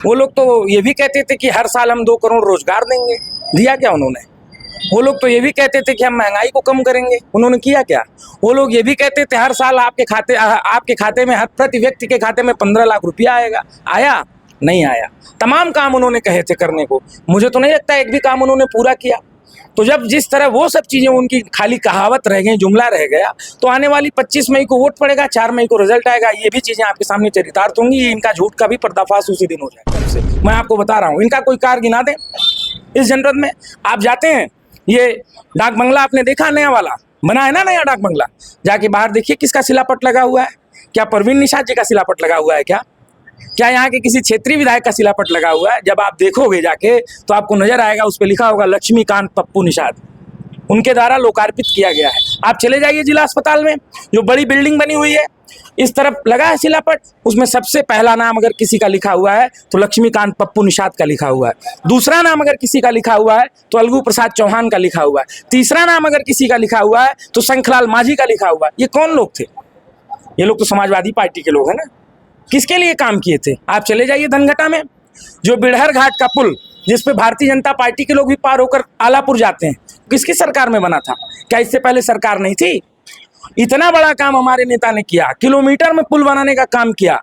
वो लोग तो ये भी कहते थे कि हर साल हम 2 करोड़ रोजगार देंगे, दिया क्या उन्होंने? वो लोग तो ये भी कहते थे कि हम महंगाई को कम करेंगे, उन्होंने किया क्या? वो लोग ये भी कहते थे हर साल आपके खाते में, हर प्रति व्यक्ति के खाते में 15 लाख रुपया आएगा, आया? नहीं आया। तमाम काम उन्होंने कहे थे करने को, मुझे तो नहीं लगता एक भी काम उन्होंने पूरा किया। तो जब जिस तरह वो सब चीजें उनकी खाली कहावत रह गई, जुमला रह गया, तो आने वाली 25 मई को वोट पड़ेगा, 4 मई को रिजल्ट आएगा, ये भी चीजें आपके सामने चरितार्थ होंगी। इनका झूठ का भी पर्दाफाश उसी दिन हो जाएगा। मैं आपको बता रहा हूँ, इनका कोई कार्य गिना दें इस जनपद में। आप जाते हैं, ये डाक बंगला आपने देखा नया वाला बना है ना, नया डाक बंगला, जाके बाहर देखिए किसका शिलापट लगा हुआ है। क्या परवीन निषाद जी का शिलापट लगा हुआ है? क्या यहाँ के किसी क्षेत्रीय विधायक का शिलापट लगा हुआ है? जब आप देखोगे जाके तो आपको नजर आएगा, उस पर लिखा होगा लक्ष्मीकांत पप्पू निषाद, उनके द्वारा लोकार्पित किया गया है। आप चले जाइए जिला अस्पताल में, जो बड़ी बिल्डिंग बनी हुई है, इस तरफ लगा है शिलापट, उसमें सबसे पहला नाम अगर किसी का लिखा हुआ है तो लक्ष्मीकांत पप्पू निषाद का लिखा हुआ है। दूसरा नाम अगर किसी का लिखा हुआ है तो अलगू प्रसाद चौहान का लिखा हुआ है। तीसरा नाम अगर किसी का लिखा हुआ है तो शंखलाल मांझी का लिखा हुआ है। ये कौन लोग थे? ये लोग तो समाजवादी पार्टी के लोग हैं ना। किसके लिए काम किए थे? आप चले जाइए धनघटा में, जो बिड़हर घाट का पुल जिस पे भारतीय जनता पार्टी के लोग भी पार होकर आलापुर जाते हैं, किसकी सरकार में बना था? क्या इससे पहले सरकार नहीं थी? इतना बड़ा काम हमारे नेता ने किया, किलोमीटर में पुल बनाने का काम किया,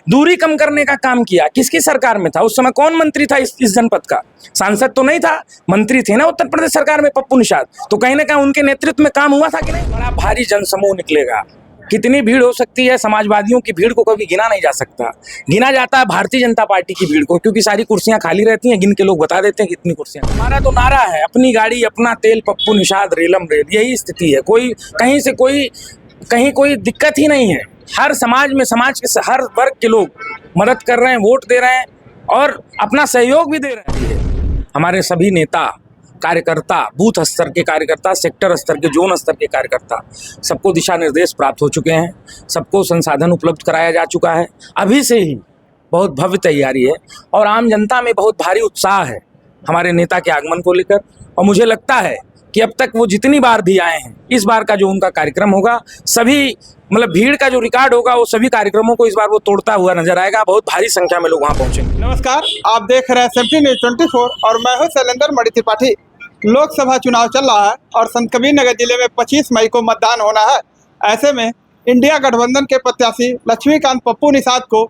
दूरी कम करने का काम किया। किसकी सरकार में था? उस समय कौन मंत्री था इस जनपद का? सांसद तो नहीं था, मंत्री थे ना उत्तर प्रदेश सरकार में पप्पू निषाद। तो कहीं ना कहीं उनके नेतृत्व में काम हुआ था कि नहीं? बड़ा भारी जनसमूह निकलेगा। कितनी भीड़ हो सकती है? समाजवादियों की भीड़ को कभी गिना नहीं जा सकता। गिना जाता है भारतीय जनता पार्टी की भीड़ को, क्योंकि सारी कुर्सियां खाली रहती हैं, गिन के लोग बता देते हैं कितनी कुर्सियां। हमारा तो नारा है, अपनी गाड़ी अपना तेल, पप्पू निषाद रेलम रेल। यही स्थिति है। कोई कहीं से कहीं कोई दिक्कत ही नहीं है। हर समाज में, समाज के हर वर्ग के लोग मदद कर रहे हैं, वोट दे रहे हैं और अपना सहयोग भी दे रहे हैं। हमारे सभी नेता कार्यकर्ता, बूथ स्तर के कार्यकर्ता, सेक्टर स्तर के, जोन स्तर के कार्यकर्ता, सबको दिशा निर्देश प्राप्त हो चुके हैं, सबको संसाधन उपलब्ध कराया जा चुका है। अभी से ही बहुत भव्य तैयारी है और आम जनता में बहुत भारी उत्साह है हमारे नेता के आगमन को लेकर। और मुझे लगता है कि अब तक वो जितनी बार भी आए हैं, इस बार का जो उनका कार्यक्रम होगा, सभी मतलब भीड़ का जो रिकॉर्ड होगा, वो सभी कार्यक्रमों को इस बार वो तोड़ता हुआ नजर आएगा। बहुत भारी संख्या में लोग वहाँ पहुंचेंगे। नमस्कार, आप देख रहे हैं सेफ्टी न्यूज 24 और मैं हूं शैलेंद्र मणि त्रिपाठी। लोकसभा चुनाव चल रहा है और संत कबीर नगर जिले में 25 मई को मतदान होना है। ऐसे में इंडिया गठबंधन के प्रत्याशी लक्ष्मीकांत पप्पू निषाद को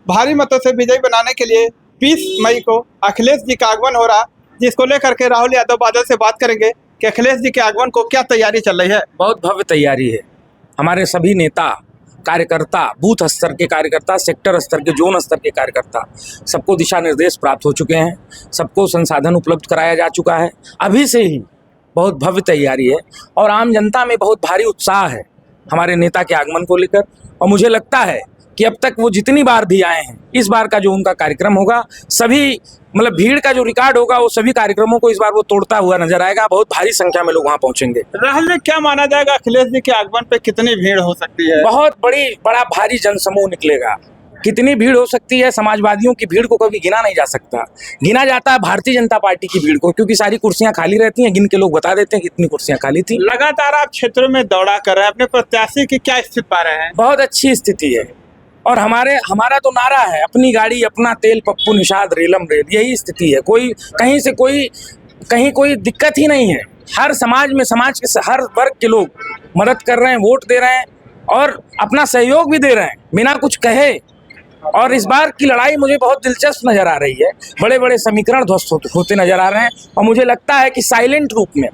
भारी मतों से विजयी बनाने के लिए 20 मई को अखिलेश जी का आगमन हो रहा, जिसको लेकर के राहुल यादव बादल से बात करेंगे कि अखिलेश जी के आगमन को क्या तैयारी चल रही है। बहुत भव्य तैयारी है। हमारे सभी नेता कार्यकर्ता, बूथ स्तर के कार्यकर्ता, सेक्टर स्तर के, जोन स्तर के कार्यकर्ता, सबको दिशा निर्देश प्राप्त हो चुके हैं, सबको संसाधन उपलब्ध कराया जा चुका है। अभी से ही बहुत भव्य तैयारी है और आम जनता में बहुत भारी उत्साह है हमारे नेता के आगमन को लेकर। और मुझे लगता है कि अब तक वो जितनी बार भी आए हैं, इस बार का जो उनका कार्यक्रम होगा, सभी मतलब भीड़ का जो रिकॉर्ड होगा, वो सभी कार्यक्रमों को इस बार वो तोड़ता हुआ नजर आएगा। बहुत भारी संख्या में लोग वहाँ पहुंचेंगे। राहुल जी, क्या माना जाएगा अखिलेश जी के आगमन पे कितनी भीड़ हो सकती है? बहुत बड़ा भारी जनसमूह निकलेगा। कितनी भीड़ हो सकती है? समाजवादियों की भीड़ को कभी गिना नहीं जा सकता। गिना जाता है भारतीय जनता पार्टी की भीड़ को, क्योंकि सारी कुर्सियां खाली रहती हैं, गिन के लोग बता देते हैं कितनी कुर्सियां खाली थी। लगातार आप क्षेत्रों में दौड़ा कर रहे हैं, अपने प्रत्याशी की क्या स्थिति पा रहे हैं? बहुत अच्छी स्थिति है और हमारा तो नारा है, अपनी गाड़ी अपना तेल, पप्पू निषाद रेलम रेल। यही स्थिति है। कहीं कोई दिक्कत ही नहीं है। हर समाज में, समाज के हर वर्ग के लोग मदद कर रहे हैं, वोट दे रहे हैं और अपना सहयोग भी दे रहे हैं बिना कुछ कहे। और इस बार की लड़ाई मुझे बहुत दिलचस्प नजर आ रही है। बड़े बड़े समीकरण ध्वस्त होते नजर आ रहे हैं और मुझे लगता है कि साइलेंट रूप में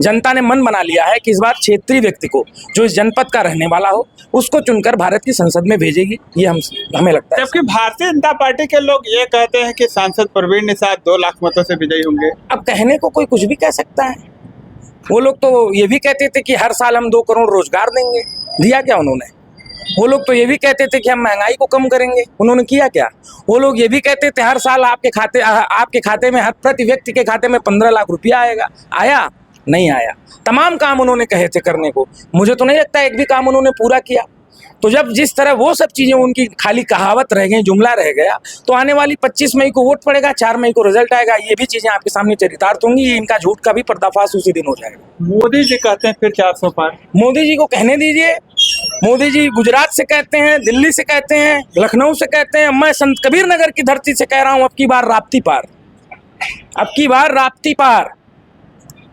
जनता ने मन बना लिया है कि इस बार क्षेत्रीय व्यक्ति को, जो इस जनपद का रहने वाला हो, उसको चुनकर भारत की संसद में भेजेगी। ये हमें लगता है। जबकि भारतीय जनता पार्टी के लोग ये कहते हैं कि सांसद परवीन निषाद 2 लाख मतों से विजयी होंगे। अब कहने को कोई कुछ भी कह सकता है। वो लोग तो ये भी कहते थे कि हर साल हम 2 करोड़ रोजगार देंगे, दिया क्या उन्होंने? वो लोग तो ये भी कहते थे कि हम महंगाई को कम करेंगे, उन्होंने किया क्या? वो लोग ये भी कहते थे हर साल आपके खाते में, हर प्रति व्यक्ति के खाते में 15 लाख रुपया आएगा, आया? नहीं आया। तमाम काम उन्होंने कहे थे करने को, मुझे तो नहीं लगता एक भी काम उन्होंने पूरा किया। तो जब जिस तरह वो सब चीजें उनकी खाली कहावत रह गई, जुमला रह गया, तो आने वाली 25 मई को वोट पड़ेगा, 4 मई को रिजल्ट आएगा, ये भी चीजें आपके सामने चरितार्थ होंगी। इनका झूठ का भी पर्दाफाश उसी दिन हो जाएगा। मोदी जी कहते हैं फिर 400 पार। मोदी जी को कहने दीजिए, मोदी जी गुजरात से कहते हैं, दिल्ली से कहते हैं, लखनऊ से कहते हैं, मैं संत कबीर नगर की धरती से कह रहा हूं, अब की बार राप्ती पार, अब की बार राप्ती पार।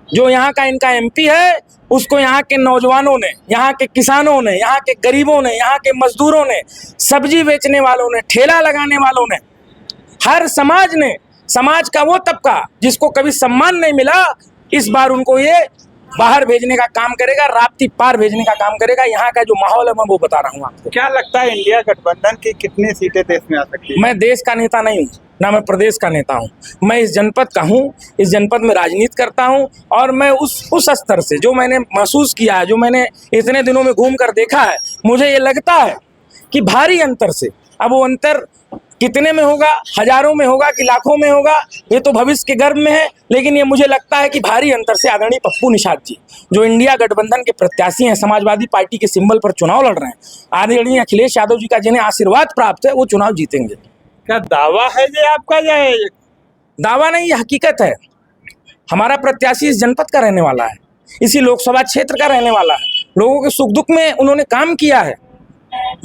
जो यहाँ का इनका एमपी है, उसको यहाँ के नौजवानों ने, यहाँ के किसानों ने, यहाँ के गरीबों ने, यहाँ के मजदूरों ने, सब्जी बेचने वालों ने, ठेला लगाने वालों ने, हर समाज ने, समाज का वो तबका जिसको कभी सम्मान नहीं मिला, इस बार उनको ये बाहर भेजने का काम करेगा, राप्ती पार भेजने का काम करेगा। यहाँ का जो माहौल है मैं वो बता रहा हूँ आपको। क्या लगता है इंडिया गठबंधन की कितनी सीटें देश में आ सकती है? मैं देश का नेता नहीं हूँ, ना मैं प्रदेश का नेता हूँ, मैं इस जनपद का हूँ, इस जनपद में राजनीति करता हूँ। और मैं उस स्तर से जो मैंने महसूस किया है, जो मैंने इतने दिनों में घूम कर देखा है, मुझे ये लगता है कि भारी अंतर से, अब वो अंतर कितने में होगा, हजारों में होगा कि लाखों में होगा, ये तो भविष्य के गर्भ में है, लेकिन ये मुझे लगता है कि भारी अंतर से आदरणीय पप्पू निषाद जी, जो इंडिया गठबंधन के प्रत्याशी हैं, समाजवादी पार्टी के सिंबल पर चुनाव लड़ रहे हैं, आदरणीय अखिलेश यादव जी का जिन्हें आशीर्वाद प्राप्त है, वो चुनाव जीतेंगे। क्या दावा है ये आपका या दावा नहीं, ये हकीकत है। हमारा प्रत्याशी इस जनपद का रहने वाला है, इसी लोकसभा क्षेत्र का रहने वाला है, लोगों के सुख दुख में उन्होंने काम किया है।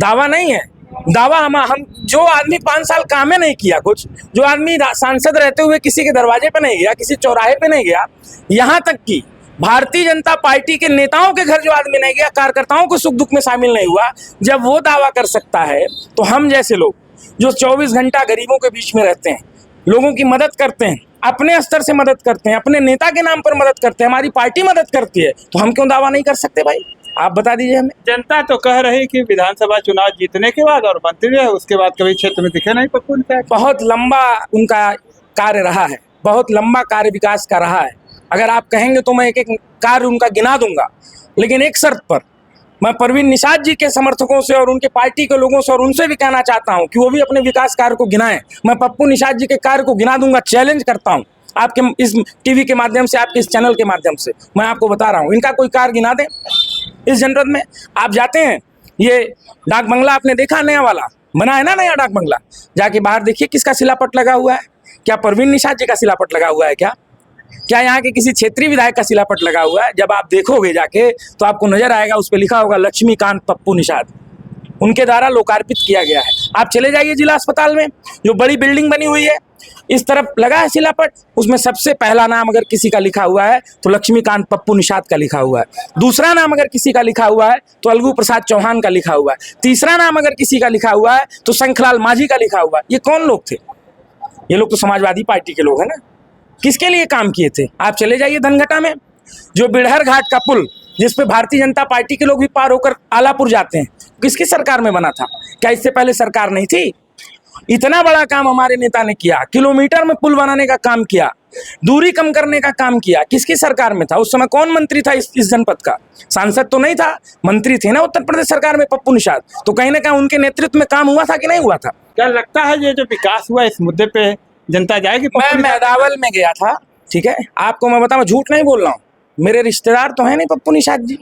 दावा नहीं है। दावा हम जो आदमी 5 साल काम ही नहीं किया, कुछ जो आदमी सांसद रहते हुए किसी के दरवाजे पे नहीं गया, किसी चौराहे पे नहीं गया, यहाँ तक कि भारतीय जनता पार्टी के नेताओं के घर जो आदमी नहीं गया, कार्यकर्ताओं को सुख दुख में शामिल नहीं हुआ, जब वो दावा कर सकता है, तो हम जैसे लोग जो 24 घंटा गरीबों के बीच में रहते हैं, लोगों की मदद करते हैं, अपने स्तर से मदद करते हैं, अपने नेता के नाम पर मदद करते हैं, हमारी पार्टी मदद करती है, तो हम क्यों दावा नहीं कर सकते भाई? आप बता दीजिए हमें। जनता तो कह रही कि विधानसभा चुनाव जीतने के बाद और मंत्री है उसके बाद कभी क्षेत्र में दिखे नहीं पप्पू निषाद। बहुत लंबा उनका कार्य रहा है, बहुत लंबा कार्य विकास का रहा है। अगर आप कहेंगे तो मैं एक एक कार्य उनका गिना दूंगा, लेकिन एक शर्त पर। मैं परवीन निषाद जी के समर्थकों से और उनके पार्टी के लोगों से और उनसे भी कहना चाहता हूं कि वो भी अपने विकास कार्य को गिनाएं। मैं पप्पू निषाद जी के कार्य को गिना दूंगा, चैलेंज करता हूं आपके इस टीवी के माध्यम से, आपके इस चैनल के माध्यम से मैं आपको बता रहा हूं, इनका कोई कार्य गिना दें इस जनपद में। आप जाते हैं, ये डाक बंगला आपने देखा नया वाला बना है ना, नया डाक बंगला, जाके बाहर देखिए किसका शिलापट लगा हुआ है। क्या परवीन निषाद जी का शिलापट लगा हुआ है? क्या यहाँ के किसी क्षेत्रीय विधायक का शिलापट लगा हुआ है? जब आप देखोगे जाके तो आपको नजर आएगा, उस पर लिखा होगा लक्ष्मीकांत पप्पू निषाद, उनके द्वारा लोकार्पित किया गया है। आप चले जाइए जिला अस्पताल में, जो बड़ी बिल्डिंग बनी हुई है, इस तरफ लगा है शिलापट, उसमें सबसे पहला नाम अगर किसी का लिखा हुआ है तो लक्ष्मीकांत पप्पू निषाद का लिखा हुआ है। दूसरा नाम अगर किसी का लिखा हुआ है तो अलगू प्रसाद चौहान का लिखा हुआ है। तीसरा नाम अगर किसी का लिखा हुआ है तो शंखलाल मांझी का लिखा हुआ है। ये कौन लोग थे? ये लोग तो समाजवादी पार्टी के लोग हैं ना। किसके लिए काम किए थे? आप चले जाइए धनघटा में, जो बिड़हर घाट का पुल जिसपे भारतीय जनता पार्टी के लोग भी पार होकर आलापुर जाते हैं, किसकी सरकार में बना था? क्या इससे पहले सरकार नहीं थी? इतना बड़ा काम हमारे नेता ने किया, किलोमीटर में पुल बनाने का काम किया, दूरी कम करने का काम किया। किसकी सरकार में था? उस समय कौन मंत्री था इस जनपद का? सांसद तो नहीं था, मंत्री थे ना उत्तर प्रदेश सरकार में पप्पू निषाद। तो कहीं ना कहीं उनके नेतृत्व में काम हुआ था कि नहीं हुआ था? क्या लगता है ये जो विकास हुआ इस मुद्दे पे जनता जाएगी? मैं मेदावल में गया था, ठीक है, आपको मैं बताऊं, झूठ नहीं बोल रहा हूँ, मेरे रिश्तेदार तो हैं नहीं पप्पू निषाद जी।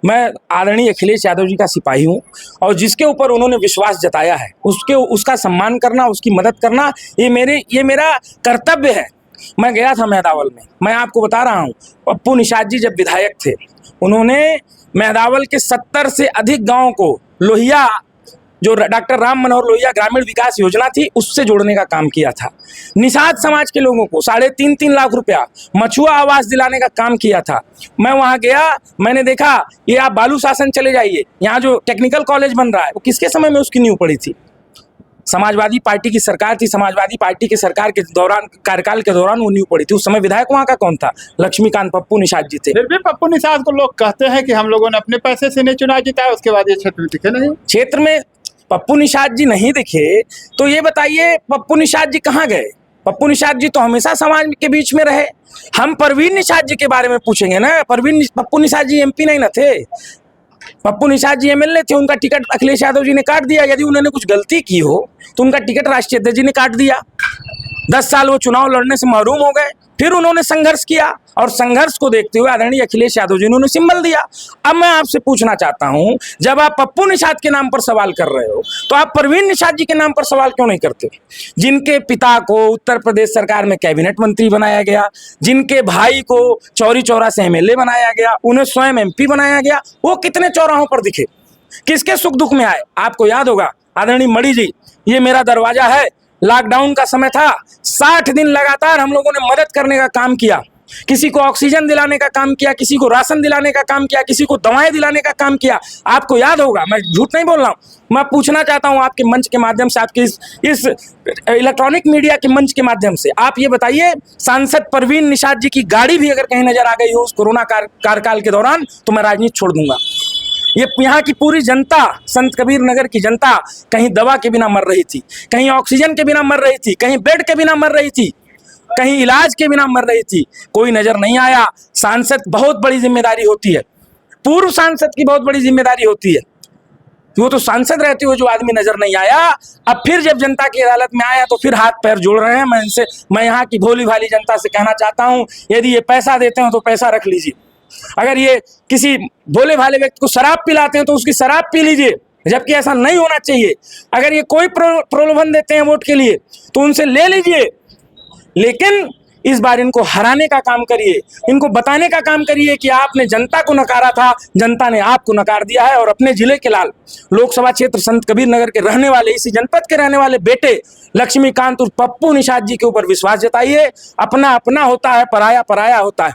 मैं आदरणीय अखिलेश यादव जी का सिपाही हूँ, और जिसके ऊपर उन्होंने विश्वास जताया है उसका सम्मान करना, उसकी मदद करना, ये मेरा कर्तव्य है। मैं गया था मेदावल में, मैं आपको बता रहा हूँ, पप्पू निषाद जी जब विधायक थे, उन्होंने मेदावल के 70 से अधिक गाँव को लोहिया, जो डॉक्टर राम मनोहर लोहिया ग्रामीण विकास योजना थी, उससे जोड़ने का काम किया था। निषाद समाज के लोगों को 3.5 लाख रुपया मछुआ आवास दिलाने का काम किया था। मैं वहां गया, मैंने देखा, ये आप बालू शासन चले जाइए, यहाँ जो टेक्निकल कॉलेज बन रहा है वो किसके समय में उसकी नींव पड़ी थी? समाजवादी पार्टी की सरकार थी, समाजवादी पार्टी के सरकार के दौरान, कार्यकाल के दौरान वो नींव पड़ी थी। उस समय विधायक वहां का कौन था? लक्ष्मीकांत पप्पू निषाद जी थे। फिर भी पप्पू निषाद को लोग कहते हैं कि हम लोगों ने अपने पैसे से नहीं चुनाव जीता, उसके बाद ये क्षेत्र में दिखे नहीं। क्षेत्र में पप्पू निषाद जी नहीं दिखे तो ये बताइए पप्पू निषाद जी कहाँ गए? पप्पू निषाद जी तो हमेशा समाज के बीच में रहे। हम परवीन निषाद जी के बारे में पूछेंगे ना, पप्पू निषाद जी एमपी नहीं ना थे, पप्पू निषाद जी एमएलए थे। उनका टिकट अखिलेश यादव जी ने काट दिया। यदि उन्होंने कुछ गलती की हो तो उनका टिकट राष्ट्रीय अध्यक्ष जी ने काट दिया। 10 साल वो चुनाव लड़ने से महरूम हो गए। फिर उन्होंने संघर्ष किया, और संघर्ष को देखते हुए आदरणीय अखिलेश यादव जी ने उन्हें सिंबल दिया। अब मैं आपसे पूछना चाहता हूं, जब आप पप्पू निषाद के नाम पर सवाल कर रहे हो तो आप परवीन निषाद जी के नाम पर सवाल क्यों नहीं करते, जिनके पिता को उत्तर प्रदेश सरकार में कैबिनेट मंत्री बनाया गया, जिनके भाई को चौरी चौरा से एमएलए बनाया गया, उन्हें स्वयं एमपी बनाया गया? वो कितने चौराहों पर दिखे? किसके सुख दुख में आए। आपको याद होगा आदरणीय मणि जी, ये मेरा दरवाजा है, लॉकडाउन का समय था, 60 दिन लगातार हम लोगों ने मदद करने का काम किया, किसी को ऑक्सीजन दिलाने का काम किया, किसी को राशन दिलाने का काम किया, किसी को दवाएं दिलाने का काम किया। आपको याद होगा, मैं झूठ नहीं बोल रहा हूं। मैं पूछना चाहता हूं आपके मंच के माध्यम से, आपके इस इलेक्ट्रॉनिक मीडिया के मंच के माध्यम से, आप ये बताइए, सांसद परवीन निषाद जी की गाड़ी भी अगर कहीं नजर आ गई हो उस कोरोना कार्यकाल के दौरान, तो मैं राजनीति छोड़ दूंगा। ये यहाँ की पूरी जनता, संत कबीर नगर की जनता कहीं दवा के बिना मर रही थी, कहीं ऑक्सीजन के बिना मर रही थी, कहीं बेड के बिना मर रही थी, कहीं इलाज के बिना मर रही थी, कोई नजर नहीं आया। सांसद बहुत बड़ी जिम्मेदारी होती है, पूर्व सांसद की बहुत बड़ी जिम्मेदारी होती है, वो तो सांसद रहते हुए जो आदमी नजर नहीं आया, अब फिर जब जनता की अदालत में आया तो फिर हाथ पैर जोड़ रहे हैं। मैं यहाँ की भोली भाली जनता से कहना चाहता हूँ, यदि ये पैसा देते हो तो पैसा रख लीजिए, अगर ये किसी भोले भाले व्यक्ति को शराब पिलाते हैं तो उसकी शराब पी लीजिए, जबकि ऐसा नहीं होना चाहिए। अगर ये कोई प्रलोभन देते हैं वोट के लिए तो उनसे ले लीजिए, लेकिन इस बार इनको हराने का काम करिए, इनको बताने का काम करिए कि आपने जनता को नकारा था, जनता ने आपको नकार दिया है। और अपने जिले के लाल लोकसभा क्षेत्र संत कबीर नगर के रहने वाले, इसी जनपद के रहने वाले बेटे लक्ष्मीकांत उर्फ पप्पू निषाद जी के ऊपर विश्वास जताइए। अपना अपना होता है, पराया पराया होता है।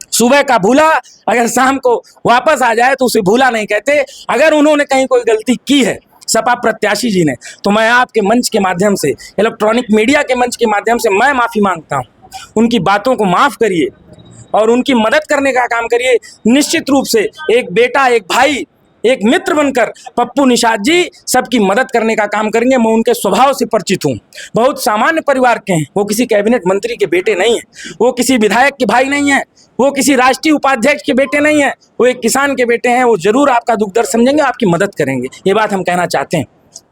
सुबह का भूला अगर शाम को वापस आ जाए तो उसे भूला नहीं कहते। अगर उन्होंने कहीं कोई गलती की है सपा प्रत्याशी जी ने, तो मैं आपके मंच के माध्यम से, इलेक्ट्रॉनिक मीडिया के मंच के माध्यम से मैं माफ़ी मांगता हूं। उनकी बातों को माफ़ करिए और उनकी मदद करने का काम करिए। निश्चित रूप से एक बेटा, एक भाई, एक मित्र बनकर पप्पू निषाद जी सबकी मदद करने का काम करेंगे। मैं उनके स्वभाव से परिचित हूँ, बहुत सामान्य परिवार के हैं, वो किसी कैबिनेट मंत्री के बेटे नहीं हैं, वो किसी विधायक के भाई नहीं हैं, वो किसी राष्ट्रीय उपाध्यक्ष के बेटे नहीं हैं, वो एक किसान के बेटे हैं। वो जरूर आपका दुख दर्द समझेंगे, आपकी मदद करेंगे, ये बात हम कहना चाहते हैं।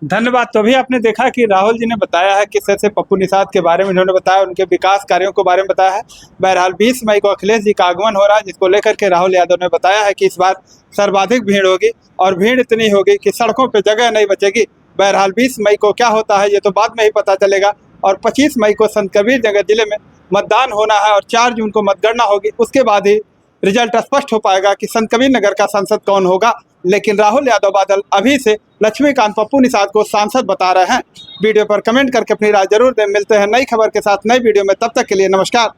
धन्यवाद। तो अभी आपने देखा कि राहुल जी ने बताया है, किस तरह से पप्पू निषाद के बारे में उन्होंने बताया, उनके विकास कार्यों के बारे में बताया है। बहरहाल 20 मई को अखिलेश जी का आगमन हो रहा है, जिसको लेकर के राहुल यादव ने बताया है कि इस बार सर्वाधिक भीड़ होगी और भीड़ इतनी होगी कि सड़कों पर जगह नहीं बचेगी। बहरहाल 20 मई को क्या होता है ये तो बाद में ही पता चलेगा। और 25 मई को संत कबीर नगर जिले में मतदान होना है और 4 जून को मतगणना होगी। उसके बाद ही रिजल्ट स्पष्ट हो पाएगा कि संत कबीर नगर का सांसद कौन होगा। लेकिन राहुल यादव बादल अभी से लक्ष्मीकांत पप्पू निषाद को सांसद बता रहे हैं। वीडियो पर कमेंट करके अपनी राय जरूर दें। मिलते हैं नई खबर के साथ नई वीडियो में, तब तक के लिए नमस्कार।